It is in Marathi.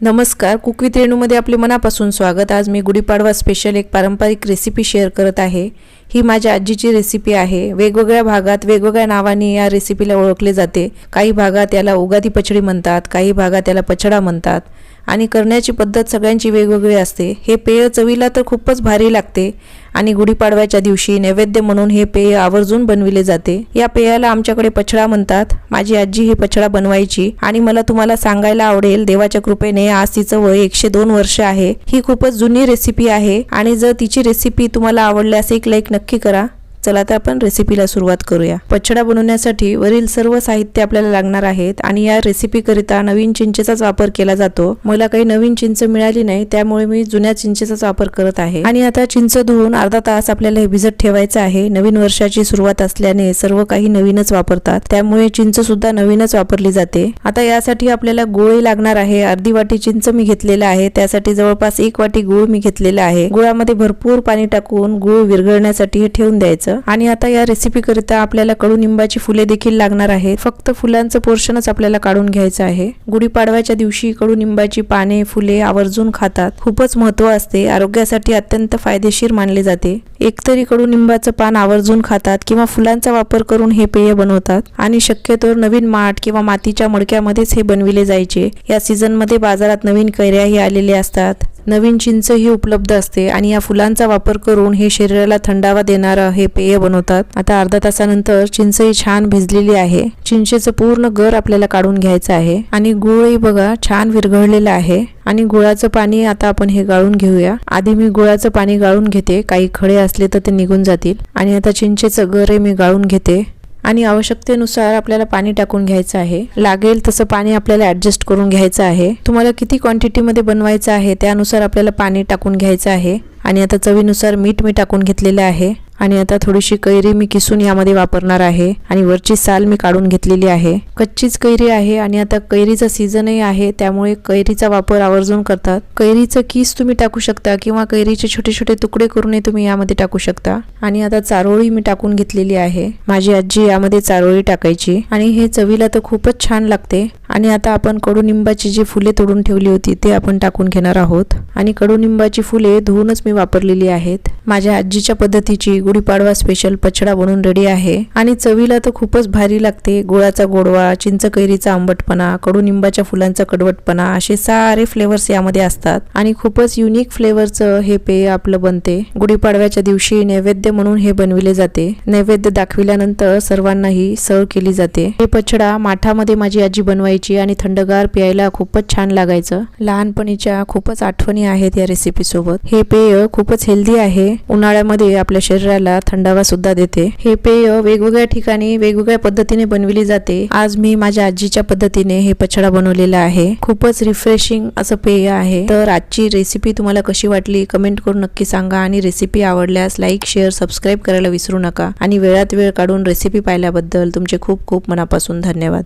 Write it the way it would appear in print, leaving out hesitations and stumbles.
नमस्कार, कुक विथ रेणूमध्ये आपले मनापासून स्वागत। आज मी गुढीपाडवा स्पेशल एक पारंपरिक रेसिपी शेअर करत आहे। ही माझ्या आजीची रेसिपी आहे। वेगवेगळ्या भागात वेगवेगळ्या नावांनी या रेसिपीला ओळखले जाते। काही भागात याला उगादी पचडी म्हणतात, काही भागात याला पचडा म्हणतात आणि करण्याची पद्धत सगळ्यांची वेगवेगळी असते। हे पेय चवीला तर खूपच भारी लागते आणि गुढीपाडव्याच्या दिवशी नैवेद्य म्हणून हे पेय आवर्जून बनविले जाते। या पेयाला आमच्याकडे पचडा म्हणतात। माझी आजी हे पचडा बनवायची आणि मला तुम्हाला सांगायला आवडेल, देवाच्या कृपेने आज तिचं वय 102 वर्ष आहे। ही खूपच जुनी रेसिपी आहे आणि जर तिची रेसिपी तुम्हाला आवडल्यास एक लाईक नक्की करा। चला तर आपण रेसिपीला सुरुवात करूया। पचडा बनवण्यासाठी वरील सर्व साहित्य आपल्याला लागणार आहेत आणि या रेसिपी करिता नवीन चिंचेचाच वापर केला जातो। मला काही नवीन चिंच मिळाली नाही, त्यामुळे मी जुन्या चिंचेचाच वापर करत आहे। आणि आता चिंच धुवून अर्धा तास आपल्याला हे भिजत ठेवायचं आहे। नवीन वर्षाची सुरुवात असल्याने सर्व काही नवीनच वापरतात, त्यामुळे चिंच सुद्धा नवीनच वापरली जाते। आता यासाठी आपल्याला गूळ लागणार आहे। अर्धी वाटी चिंच मी घेतलेला आहे, त्यासाठी जवळपास 1 वाटी गूळ मी घेतलेला आहे। गुळामध्ये भरपूर पाणी टाकून गूळ विरघळण्यासाठी हे ठेवून द्यायचं। आणि आता या रेसिपी करिता आपल्याला कडुनिंबाची फुले देखील लागणार आहेत। फक्त फुलांचं पोर्शनच आपल्याला काढून घ्यायचं आहे। गुढीपाडव्याच्या दिवशी कडुनिंबाची पाने फुले आवर्जून खातात। खूपच महत्त्व असते, आरोग्यासाठी अत्यंत फायदेशीर मानले जाते। एकतरी कडुनिंबाचं पान आवर्जून खातात किंवा फुलांचा वापर करून हे पेय बनवतात आणि शक्यतो नवीन माठ किंवा मातीच्या मडक्यामध्येच हे बनविले जायचे। या सीझन मध्ये बाजारात नवीन कैऱ्याही आलेल्या असतात, नवीन चिंच ही उपलब्ध असते आणि या फुलांचा वापर करून हे शरीराला थंडावा देणारं हे पेय बनवतात। आता अर्धा तासानंतर चिंच ही छान भिजलेली आहे। चिंचेचं पूर्ण गर आपल्याला काढून घ्यायचं आहे आणि गूळही बघा छान विरघळलेला आहे आणि गुळाचं पाणी आता आपण हे गाळून घेऊया। आधी मी गुळाचं पाणी गाळून घेते, काही खडे असले तर ते निघून जातील। आणि आता चिंचेचं गर मी गाळून घेते आणि आवश्यकतेनुसार आपल्याला पाणी टाकून घ्यायचं आहे। लागेल तसं पाणी आपल्याला ऍडजस्ट करून घ्यायचं आहे। तुम्हाला किती क्वांटिटी मध्ये बनवायचं आहे त्यानुसार आपल्याला पाणी टाकून घ्यायचं आहे। आणि आता चवीनुसार मीठ मी टाकून घेतलेले आहे आणि आता थोडीशी कैरी मी किसून यामध्ये वापरणार आहे आणि वरची साल मी काढून घेतलेली आहे। कच्चीच कैरी आहे आणि आता कैरीचा सीझनही आहे, त्यामुळे कैरीचा वापर आवर्जून करतात। कैरीचं किस तुम्ही टाकू शकता किंवा कैरीचे छोटे छोटे तुकडे करूनही तुम्ही यामध्ये टाकू शकता। आणि आता चारोळी मी टाकून घेतलेली आहे। माझी आजी यामध्ये चारोळी टाकायची आणि हे चवीला तर खूपच छान लागते। आणि आता आपण कडुनिंबाची जी फुले तोडून ठेवली होती ते आपण टाकून घेणार आहोत आणि कडुनिंबाची फुले धुवूनच मी वापरलेली आहेत। माझ्या आजीच्या पद्धतीची गुढीपाडवा स्पेशल पचडा बनवून रेडी आहे आणि चवीला तर खूपच भारी लागते। गुळाचा गोडवा, चिंच कैरीचा आंबटपणा, कडुनिंबाच्या फुलांचा कडवटपणा असे सारे फ्लेवर्स यामध्ये असतात आणि खूपच युनिक फ्लेवरचं हे पेय आपलं बनते। गुढीपाडव्याच्या दिवशी नैवेद्य म्हणून हे बनविले जाते। नैवेद्य दाखविल्यानंतर सर्वांनाही सर्व केली जाते। हे पचडा माठामध्ये माझी आजी बनवायची आणि थंडगार प्यायला खूपच छान लागायचं। लहानपणीच्या खूपच आठवणी आहेत या रेसिपी सोबत। हे पेय खूपच हेल्दी आहे, उन्हाळ्यामध्ये आपल्या शरीराला थंडावा सुद्धा देते। हे पेय वेगवेगळ्या ठिकाणी वेगवेगळ्या पद्धतीने बनविली जाते। आज मी माझ्या आजीच्या पद्धतीने हे पचडा बनवलेला आहे। खूपच रिफ्रेशिंग असं पेय आहे। तर आजची रेसिपी तुम्हाला कशी वाटली कमेंट करून नक्की सांगा आणि रेसिपी आवडल्यास लाईक, शेअर, सबस्क्राईब करायला विसरू नका। आणि वेळात वेळ काढून रेसिपी पाहिल्याबद्दल तुमचे खूप खूप मनापासून धन्यवाद।